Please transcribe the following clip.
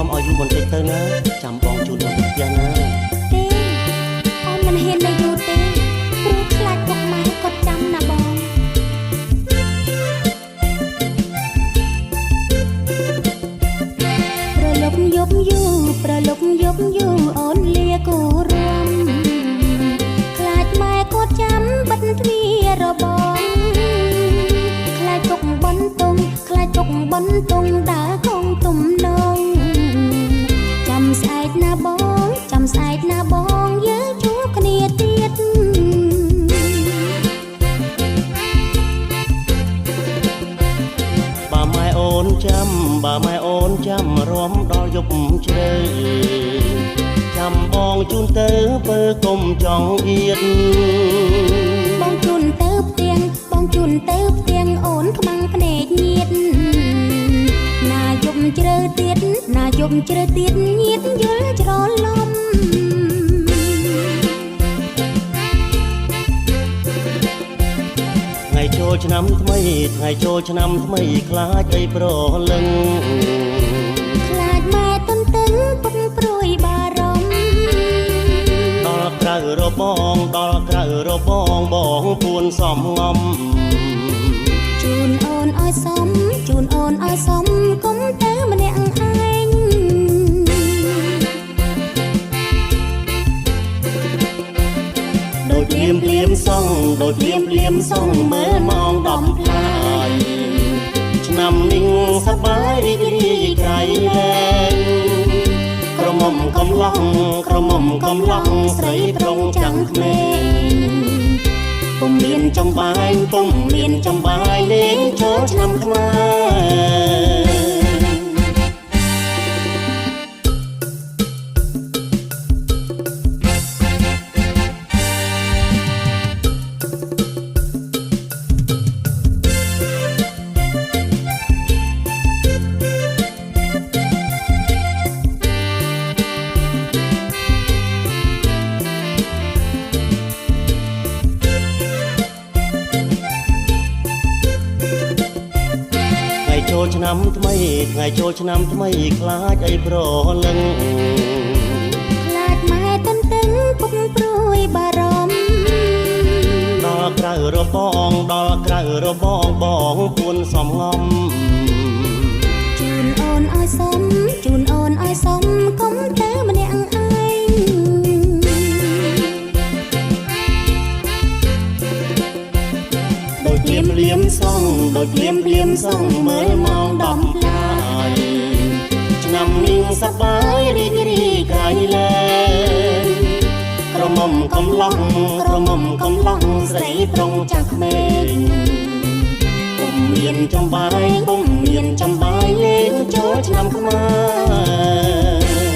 มอายุបន្តិចទៅណាចាំបងជូនមកផ្ទះណាទេអូនមិនហ៊ាននៅយូរទេព្រោះខ្លាចពុកម៉ែគាត់ចាំណាបងប្រលប់យប់យូរប្រលប់យប់យូរអូនលាគោរំខ្លាចម៉ែគាត់ចាំបិទទ្វាររបងខ្លាចទុកបន្ទងខ្លាចទុកបន្ទងដើរកងទំនងចាំស្អែកណាបងចាំស្អែកណាបងយើងជួបគ្នាទៀតបើម៉ែអូនចាំបើម៉ែអូនចាំរំដល់យប់ជ្រៅចាំបងជូនទៅពើកុំចង់អៀតបងជូនទៅផ្ទាំងបងជូនទៅផ្ទាំងអូនខ្មាំងភ្នែកញៀតណាយប់ជ្រៅទៀតណាយប់ជ្រៅទៀតញៀតយល់ច្រឡំថ្ងៃចូលឆ្នាំថ្មីថ្ងៃចូលឆ្នាំថ្មីខ្លាចអីប្រលឹងខ្លាចម៉ែទន្ទឹងពុកព្រួយបារម្ភដល់ក្រៅរបងដល់ក្រៅរបងបងពួនសំងំជូនអូនឲ្យសមជូនអូនឲ្យសមកុំទៅម្នាក់ឯងដូចភ្លាមសងដូចភ្លាមសងមើលម៉ោង10ផ្លាយឆ្នាំនេះសប្បាយរីករាយក្រៃលែងក្រមុំកំឡោះក្រមុំកំឡោះស្រីត្រង់ចាំងក្មេងពុំមានចំបាយពុំមានចំបាយលេងចូលឆ្នាំខ្មែរចូលឆ្នាំថ្មីថ្ងៃចូលឆ្នាំថ្មីខ្លាចអីប្រលឹងខ្លាចម៉ែទន្ទឹងពុកព្រួយបារម្ភដល់ក្រៅរបងដល់ក្រៅរបងបងពួនសំងំជូនអូនឲ្យសមជូនអូនឲ្យសមកុំទៅម្នាក់ឯងដូចភ្លាមសងដូចភ្លាមសងមើលម៉ោង10ផ្លាយឆ្នាំនេះសប្បាយរីករាយក្រៃលែងក្រមុំកំឡោះក្រមុំកំឡោះស្រីត្រង់ចាស់ក្មេងពុំមានចំបាយពុំមានចំបាយលេងចូលឆ្នាំខ្មែរ